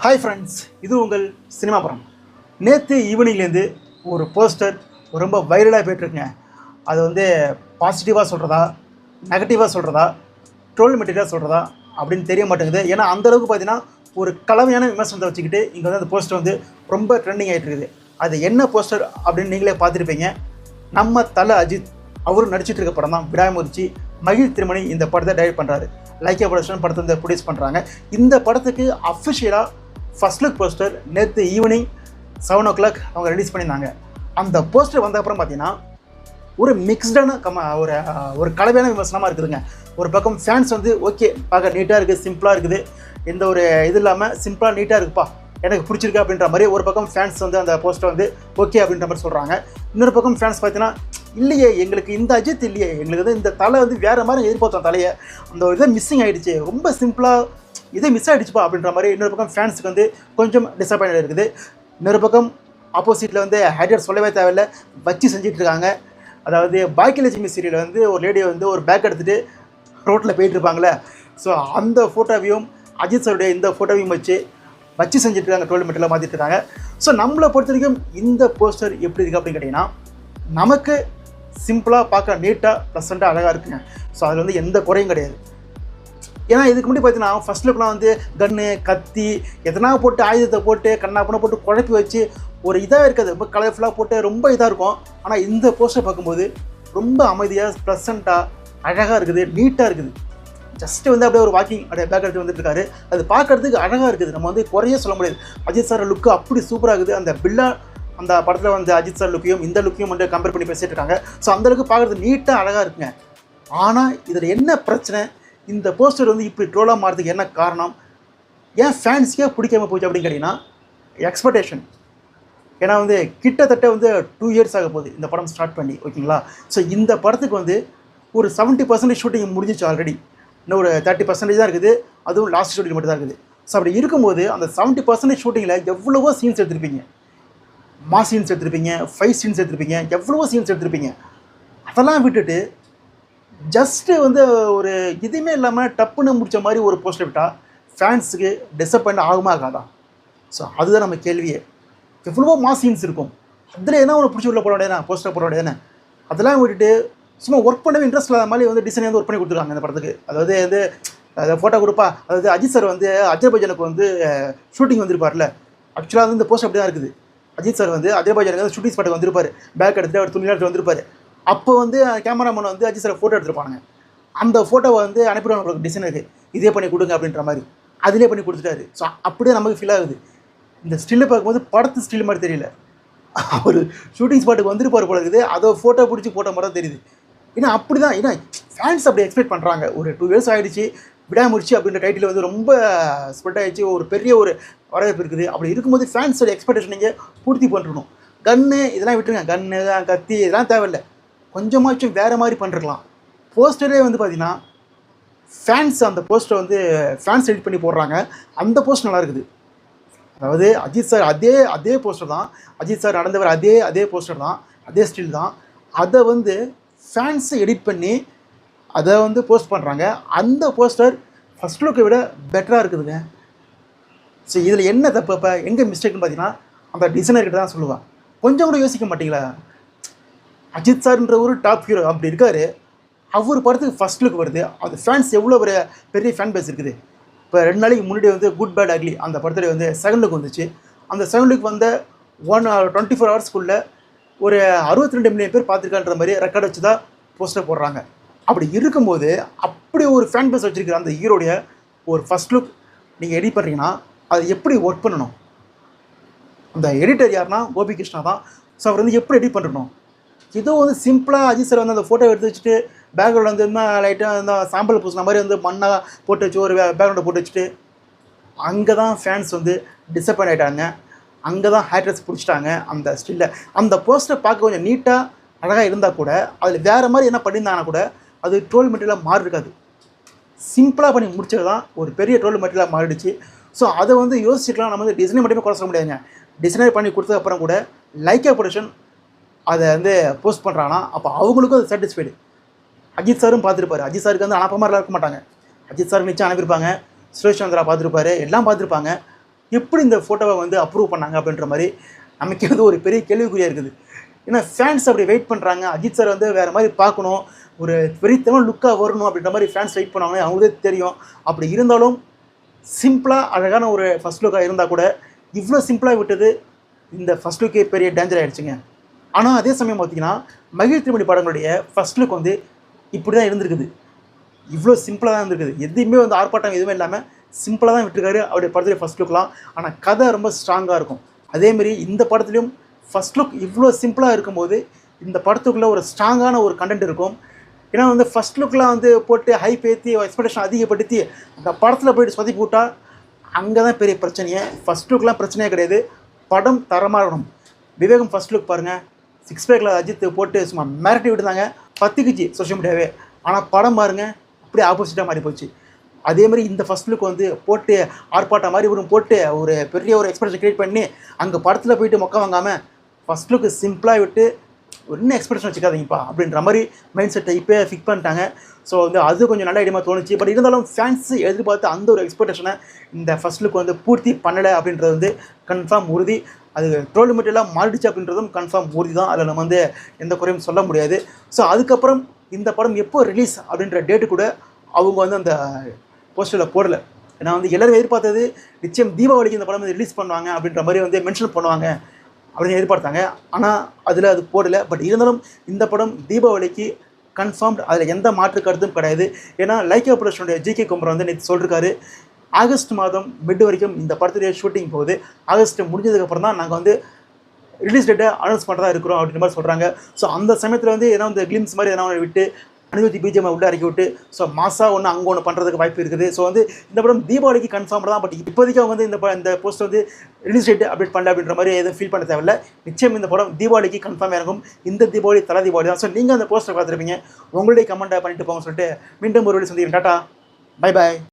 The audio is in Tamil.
ஹாய் ஃப்ரெண்ட்ஸ், இது உங்கள் சினிமா படம். நேற்று ஈவினிங்லேருந்து ஒரு போஸ்டர் ரொம்ப வைரலாக போய்ட்டுருக்குங்க. அது வந்து பாசிட்டிவாக சொல்கிறதா, நெகட்டிவாக சொல்கிறதா, ட்ரோல் மெட்டீரியலாக சொல்கிறதா அப்படின்னு தெரிய மாட்டேங்குது. ஏன்னா அந்தளவுக்கு பார்த்தீங்கன்னா ஒரு கலவையான விமர்சனத்தை வச்சுக்கிட்டு இங்கே வந்து அந்த போஸ்டர் வந்து ரொம்ப ட்ரெண்டிங் ஆகிட்டு இருக்குது. அது என்ன போஸ்டர் அப்படின்னு நீங்களே பார்த்துருப்பீங்க. நம்ம தலை அஜித் அவரும் நடிச்சிட்டு இருக்க படம் தான் விடாமுயற்சி. மகிழ் திருமணி இந்த படத்தை டைரக்ட் பண்ணுறாரு. லைக்கா ப்ரொடக்ஷன் படத்தை வந்து ப்ரொடியூஸ் பண்ணுறாங்க. இந்த படத்துக்கு அஃபிஷியலாக ஃபர்ஸ்ட் லுக் போஸ்டர் நேற்று ஈவினிங் 7 o'clock அவங்க ரிலீஸ் பண்ணியிருந்தாங்க. அந்த போஸ்டர் வந்த அப்புறம் பார்த்தீங்கன்னா ஒரு மிக்ஸ்டான ஒரு கலவையான விமர்சனமாக இருக்குதுங்க. ஒரு பக்கம் ஃபேன்ஸ் வந்து ஓகே, பார்க்க நீட்டாக இருக்குது, சிம்பிளாக இருக்குது, எந்த ஒரு இது இல்லாமல் சிம்பிளாக நீட்டாக இருக்குப்பா, எனக்கு பிடிச்சிருக்கு அப்படின்ற மாதிரி ஒரு பக்கம் ஃபேன்ஸ் வந்து அந்த போஸ்டர் வந்து ஓகே அப்படின்ற மாதிரி சொல்கிறாங்க. இன்னொரு பக்கம் ஃபேன்ஸ் பார்த்தீங்கன்னா இல்லையே, எங்களுக்கு இந்த அஜித் இல்லையே, எங்களுக்கு வந்து இந்த தலை வந்து வேறு மாதிரி எதிர்பார்த்தோம், தலையை அந்த ஒரு இதை மிஸ்ஸிங் ஆகிடுச்சு, ரொம்ப சிம்பிளாக இதே மிஸ் ஆகிடுச்சுப்பா அப்படின்ற மாதிரி இன்னொரு பக்கம் ஃபேன்ஸுக்கு வந்து கொஞ்சம் டிசப்பாயிண்ட் இருக்குது. இன்னொரு பக்கம் ஆப்போசிட்டில் வந்து ஹேட்டர் சொல்லவே தேவையில்லை, வச்சு செஞ்சிட்ருக்காங்க. அதாவது பாக்கியலட்சுமி சீரியல் வந்து ஒரு லேடியை வந்து ஒரு பேக் எடுத்துகிட்டு ரோட்டில் போயிட்டுருப்பாங்களே, ஸோ அந்த ஃபோட்டோவையும் அஜித் சாருடைய இந்த ஃபோட்டோவையும் வச்சு செஞ்சுட்ருக்காங்க, ட்ரோல் மெட்டீரியலாக மாற்றிட்டுருக்காங்க. ஸோ நம்மளை பொறுத்த வரைக்கும் இந்த போஸ்டர் எப்படி இருக்குது அப்படின்னு கேட்டிங்கன்னா, நமக்கு சிம்பிளாக பார்க்க நீட்டாக ப்ளசண்ட்டாக அழகாக இருக்குங்க. ஸோ அதில் வந்து எந்த குறையும் கிடையாது. ஏன்னா இதுக்கு முன்னாடி பார்த்தீங்கன்னா ஃபஸ்ட் லுக்லாம் வந்து கன்று கத்தி எதனா போட்டு ஆயுதத்தை போட்டு கண்ணாப்பண்ண போட்டு குழப்பி வச்சு ஒரு இதாக இருக்காது, ரொம்ப கலர்ஃபுல்லாக போட்டு ரொம்ப இதாக இருக்கும். ஆனால் இந்த போஸ்டர் பார்க்கும்போது ரொம்ப அமைதியாக ப்ளசண்ட்டாக அழகாக இருக்குது, நீட்டாக இருக்குது. ஜஸ்ட்டு வந்து அப்படியே ஒரு வாக்கிங் அப்படியே பேக் எடுத்து வந்துட்டுருக்காரு. அது பார்க்குறதுக்கு அழகாக இருக்குது, நம்ம வந்து குறைய சொல்ல முடியாது. அஜித் சார் லுக்கு அப்படி சூப்பராக இருக்குது. அந்த பில்லா அந்த படத்தில் வந்து அஜித் சார் லுக்கையும் இந்த லுக்கையும் வந்து கம்பேர் பண்ணி பேசிகிட்டு இருக்காங்க. ஸோ அந்தளவுக்கு பார்க்குறது நீட்டாக அழகாக இருக்குங்க. ஆனால் இதில் என்ன பிரச்சனை, இந்த போஸ்டர் வந்து இப்படி ட்ரோலாக மாறதுக்கு என்ன காரணம், ஏன் ஃபேன்ஸுக்கே பிடிக்காமல் போச்சு அப்படின்னு கேட்டிங்கன்னா எக்ஸ்பெக்டேஷன். ஏன்னா வந்து கிட்டத்தட்ட வந்து 2 years ஆக போகுது இந்த படம் ஸ்டார்ட் பண்ணி, ஓகேங்களா. ஸோ இந்த படத்துக்கு வந்து ஒரு 70% ஷூட்டிங் முடிஞ்சிச்சு ஆல்ரெடி, இன்னும் ஒரு 30% தான் இருக்குது, அதுவும் லாஸ்ட் ஷூட்டிங் மட்டும் தான் இருக்குது. ஸோ அப்படி இருக்கும்போது அந்த 70% ஷூட்டிங்கில் எவ்வளவோ சீன்ஸ் எடுத்திருப்பீங்க, மாஸ் சீன்ஸ் எடுத்திருப்பீங்க, ஃபைட் சீன்ஸ் எடுத்திருப்பீங்க, எவ்வளவோ சீன்ஸ் எடுத்திருப்பீங்க. அதெல்லாம் விட்டுட்டு ஜஸ்ட்டு வந்து ஒரு இதுவுமே இல்லாமல் டப்புன்னு முடித்த மாதிரி ஒரு போஸ்டர் விட்டால் ஃபேன்ஸுக்கு டிசப்பாயிண்ட் ஆகுமா ஆகாதா? ஸோ அதுதான் நம்ம கேள்வியே. எவ்வளவோ மாஸ் சீன்ஸ் இருக்கும், அதில் என்ன ஒன்று பிடிச்சி உள்ள போட வேண்டியதானே, போஸ்டர் போட வேண்டியதானே. அதெல்லாம் விட்டுட்டு சும்மா ஒர்க் பண்ணவே இன்ட்ரெஸ்ட் இல்லாத மாதிரி வந்து டிசைன் வந்து ஒர்க் பண்ணி கொடுத்துருக்காங்க இந்த படத்துக்கு. அதாவது வந்து அதை ஃபோட்டோ கொடுப்பா, அதாவது அஜித் சார் வந்து அஜர்பைஜானுக்கு வந்து ஷூட்டிங் வந்திருப்பார்ல, ஆக்சுவலாக வந்து இந்த போஸ்டர் அப்படி தான் இருக்குது. அஜித் சார் வந்து அஜர்பைஜானுக்கு வந்து ஷூட்டிங் ஸ்பாட்டுக்கு வந்திருப்பார், பேக் எடுத்துகிட்டு அவர் துணி எடுத்து வந்திருப்பார். அப்போ வந்து கேமராமேன் வந்து அஜித் சார் ஃபோட்டோ எடுத்துருப்பானுங்க. அந்த ஃபோட்டோவை வந்து அனுப்பிடுவாங்க உங்களுக்கு டிசைனருக்கு, இதே பண்ணி கொடுங்க அப்படின்ற மாதிரி. அதிலே பண்ணி கொடுத்துட்டாரு. ஸோ அப்படியே நமக்கு ஃபீல் ஆகுது. இந்த ஸ்டில்லு பார்க்கும்போது படத்து ஸ்டில் மாதிரி தெரியல, அவர் ஷூட்டிங் ஸ்பாட்டுக்கு வந்துருப்பார் போல இருக்குது, அதை ஃபோட்டோ பிடிச்சி போட்ட மாதிரி தான் தெரியுது. ஏன்னா அப்படி தான், ஏன்னா ஃபேன்ஸ் அப்படி எக்ஸ்பெக்ட் பண்ணுறாங்க. ஒரு 2 years ஆகிடுச்சு, விடாமுயற்சி அப்படின்ற டைட்டில் வந்து ரொம்ப ஸ்ப்ரெட் ஆகிடுச்சு, ஒரு பெரிய ஒரு வரவேற்பு இருக்குது. அப்படி இருக்கும்போது ஃபேன்ஸோட எக்ஸ்பெக்டேஷன் நீங்கள் பூர்த்தி பண்ணிருக்கணும். கன்று இதெல்லாம் விட்டுருங்க, கன்று கத்தி இதெல்லாம் தேவையில்லை, கொஞ்சமாச்சும் வேறு மாதிரி பண்ணிருக்கலாம். போஸ்டரே வந்து பார்த்திங்கன்னா ஃபேன்ஸ் அந்த போஸ்டரை வந்து ஃபேன்ஸ் எடிட் பண்ணி போடுறாங்க, அந்த போஸ்டர் நல்லா இருக்குது. அதாவது அஜித் சார் அதே போஸ்டர் தான், அஜித் சார் நடந்தவர் அதே போஸ்டர் தான், அதே ஸ்டில் தான், அதை வந்து ஃபேன்ஸை எடிட் பண்ணி அதை வந்து போஸ்ட் பண்ணுறாங்க. அந்த போஸ்டர் ஃபஸ்ட் லுக்கை விட பெட்டராக இருக்குதுங்க. ஸோ இதில் என்ன தப்பு, இப்போ எங்கே மிஸ்டேக்னு பார்த்தீங்கன்னா அந்த டிசைனர்கிட்ட தான் சொல்லுவாள். கொஞ்சம் கூட யோசிக்க மாட்டிங்களா? அஜித் சார்ன்ற ஒரு டாப் ஹீரோ அப்படி இருக்கார், அவர் படத்துக்கு ஃபஸ்ட் லுக் வருது, அது ஃபேன்ஸ் எவ்வளோ பெரிய ஃபேன் பேஸ் இருக்குது. இப்போ 2 நாளைக்கு முன்னாடி வந்து குட் பேட் அக்லி அந்த படத்தில் வந்து செகண்ட் லுக் வந்துச்சு. அந்த செகண்ட் லுக் வந்த 24 hours ஒரு 62 million பேர் பார்த்துருக்கான்ற மாதிரி ரெக்கார்ட் வச்சு தான் போஸ்டர் போடுறாங்க. அப்படி இருக்கும்போது அப்படி ஒரு ஃபேன் பேஸ் வச்சுருக்கிற அந்த ஹீரோடைய ஒரு ஃபஸ்ட் லுக் நீங்கள் எடிட் பண்ணுறீங்கன்னா அது எப்படி ஒர்க் பண்ணணும்? அந்த எடிட்டர் யாருன்னா கோபி கிருஷ்ணா தான். ஸோ அவர் வந்து எப்படி எடிட் பண்ணணும்? ஏதோ வந்து சிம்பிளாக அஜித் சார் வந்து அந்த ஃபோட்டோ எடுத்து வச்சுட்டு பேக்ரவுண்ட் வந்து லைட்டாக இந்த சாம்பல் பூசின மாதிரி வந்து மண்ணாக போட்டு வச்சு ஒரு பேக்ரவுண்டை போட்டு வச்சுட்டு அங்கே தான் ஃபேன்ஸ் வந்து டிசப்பாயிண்ட் ஆகிட்டாங்க, அங்கே தான் ஹேட்டர்ஸ் பிடிச்சிட்டாங்க. அந்த ஸ்டில்ல அந்த போஸ்டர் பார்க்க கொஞ்சம் நீட்டாக அழகாக இருந்தால் கூட அதில் வேறு மாதிரி என்ன பண்ணியிருந்தாங்கன்னா கூட அது ட்ரோல் மெட்டீரியலாக மாறி இருக்காது. சிம்பிளாக பண்ணி முடிச்சது தான் ஒரு பெரிய ட்ரோல் மெட்டீரியலாக மாறிடுச்சு. ஸோ அதை வந்து யோசிச்சுக்கலாம். நம்ம வந்து டிசைனை மட்டுமே குறை சொல்ல முடியாதுங்க. டிசைனர் பண்ணி கொடுத்ததுக்கப்புறம் கூட லைக்கா ப்ரொடக்ஷன் அதை வந்து போஸ்ட் பண்ணுறாங்கன்னா அப்போ அவங்களுக்கும் அது சாட்டிஸ்ஃபைடு. அஜித் சாரும் பார்த்துருப்பாரு, அஜித் சாருக்கு வந்து அனுப்ப மாதிரிலாம் இருக்க மாட்டாங்க. அஜித் சாருக்கு நிச்சயம் அனுப்பியிருப்பாங்க, சுரேஷ் சந்திரா பார்த்துருப்பாரு, எல்லாம் பார்த்துருப்பாங்க. எப்படி இந்த ஃபோட்டோவை வந்து அப்ரூவ் பண்ணாங்க அப்படின்ற மாதிரி நமக்கே வந்து ஒரு பெரிய கேள்விக்குறியாக இருக்குது. ஏன்னா ஃபேன்ஸ் அப்படி வெயிட் பண்ணுறாங்க. அஜித் சார் வந்து வேறு மாதிரி பார்க்கணும், ஒரு வெறித்தனமான லுக்காக வரணும் அப்படின்ற மாதிரி ஃபேன்ஸ் வெயிட் பண்ணுவாங்க, அவங்களுக்கே தெரியும். அப்படி இருந்தாலும் சிம்பிளாக அழகான ஒரு ஃபஸ்ட் லுக்காக இருந்தால் கூட இவ்வளோ சிம்பிளாக விட்டது இந்த ஃபஸ்ட் லுக்கே பெரிய டேஞ்சர் ஆகிடுச்சுங்க. ஆனால் அதே சமயம் பார்த்திங்கன்னா மகிழ் திருமணி படங்களுடைய ஃபஸ்ட் லுக் வந்து இப்படி தான் இருந்திருக்குது. இவ்வளோ சிம்பிளாக தான் இருந்திருக்குது. எதுவுமே வந்து ஆர்ப்பாட்டம் எதுவுமே இல்லாமல் சிம்பிளாக தான் விட்டுருக்காரு அவருடைய படத்துலேயே ஃபஸ்ட் லுக்லாம். ஆனால் கதை ரொம்ப ஸ்ட்ராங்காக இருக்கும். அதேமாரி இந்த படத்துலையும் ஃபஸ்ட் லுக் இவ்வளோ சிம்பிளாக இருக்கும்போது இந்த படத்துக்குள்ளே ஒரு ஸ்ட்ராங்கான ஒரு கண்டென்ட் இருக்கும். ஏன்னா வந்து ஃபஸ்ட் லுக்லாம் வந்து போட்டு ஹைப் ஏற்றி எக்ஸ்பெக்டேஷன் அதிகப்படுத்தி அந்த படத்தில் போய்ட்டு சொதப்பி விட்டால் அங்கே தான் பெரிய பிரச்சனையே. ஃபஸ்ட் லுக்லாம் பிரச்சனையே கிடையாது, படம் தரமாக இருக்கணும். விவேகம் ஃபஸ்ட் லுக் பாருங்கள், 6 பேக்கில் அஜித் போட்டு சும்மா மிரட்டி விட்டுருந்தாங்க, பத்துக்குச்சு சோஷியல் மீடியாவே. ஆனால் படம் பாருங்கள் அப்படியே ஆப்போசிட்டாக மாறி போச்சு. அதேமாதிரி இந்த ஃபஸ்ட் லுக் வந்து போட்டு ஆர்ப்பாட்டம் மாதிரி ஒரு போட்டு ஒரு பெரிய ஒரு எக்ஸ்பெக்டேஷன் க்ரியேட் பண்ணி அங்கே படத்தில் போயிட்டு மொக்க வாங்காமல் ஃபஸ்ட் லுக்கு சிம்பிளாக விட்டு இன்னும் எக்ஸ்பெக்டேஷன் வச்சுக்காதீங்கப்பா அப்படின்ற மாதிரி மைண்ட் செட்டை இப்போ ஃபிக்ஸ் பண்ணிட்டாங்க. ஸோ வந்து அது கொஞ்சம் நல்ல ஐடியமாக தோணுச்சு. பட் இருந்தாலும் ஃபேன்ஸு எதிர்பார்த்து அந்த ஒரு எக்ஸ்பெக்டேஷனை இந்த ஃபஸ்ட் லுக் வந்து பூர்த்தி பண்ணலை அப்படின்றது வந்து கன்ஃபார்ம் உறுதி. அது ட்ரோல் மெட்டீரியலாக மாறிடுச்சு அப்படின்றதும் கன்ஃபார்ம் உறுதி தான். அதில் நம்ம வந்து எந்த குறையும் சொல்ல முடியாது. ஸோ அதுக்கப்புறம் இந்த படம் எப்போ ரிலீஸ் அப்படின்ற டேட்டு கூட அவங்க வந்து அந்த போஸ்டரில் போடலை. ஏன்னா வந்து எல்லோரும் எதிர்பார்த்தது நிச்சயம் தீபாவளிக்கு இந்த படம் வந்து ரிலீஸ் பண்ணுவாங்க அப்படின்ற மாதிரி வந்து மென்ஷன் பண்ணுவாங்க அப்படின்னு எதிர்பார்த்தாங்க. ஆனால் அதில் அது போடலை. பட் இருந்தாலும் இந்த படம் தீபாவளிக்கு கன்ஃபார்ம்டு, அதில் எந்த மாற்று கருத்தும் கிடையாது. ஏன்னா லைக்கா ப்ரொடக்ஷனுடைய ஜிகே குமரன் வந்து நேற்று சொல்லியிருக்காரு, ஆகஸ்ட் மாதம் மிட் வரைக்கும் இந்த படத்துடைய ஷூட்டிங் போகுது, ஆகஸ்ட் முடிஞ்சதுக்கப்புறம் தான் நாங்கள் வந்து ரிலீஸ் டேட்டை அனௌன்ஸ் பண்ணுறதா இருக்கிறோம் அப்படின்ற மாதிரி சொல்கிறாங்க. ஸோ அந்த சமயத்தில் வந்து ஏன்னா வந்து கிளிம்ஸ் மாதிரி எதனா ஒன்று விட்டு அனுபவி பிஜிஎம் உள்ளே இறக்கி விட்டு ஸோ மாசாக ஒன்று அங்கே ஒன்று பண்ணுறதுக்கு வாய்ப்பு இருக்குது. ஸோ வந்து இந்த படம் தீபாவளிக்கு கன்ஃபார்ம் தான். பட் இப்போதைக்கு அவங்க வந்து இந்த போஸ்ட் வந்து ரிலீஸ் டேட் அப்டேட் பண்ணல அப்படின்ற மாதிரி எதுவும் ஃபீல் பண்ண தேவையில்லை. நிச்சயம் இந்த படம் தீபாவளிக்கு கன்ஃபார்ம் இறங்கும். இந்த தீபாவளி தலை தீபாவளி தான். ஸோ நீங்கள் அந்த போஸ்ட்டை பார்த்துருப்பீங்க, உங்களுடைய கமெண்ட்டை பண்ணிட்டு போங்க சொல்லிட்டு மீண்டும் ஒரு வீடியோ சந்திக்கிறேன். Tata, bye bye.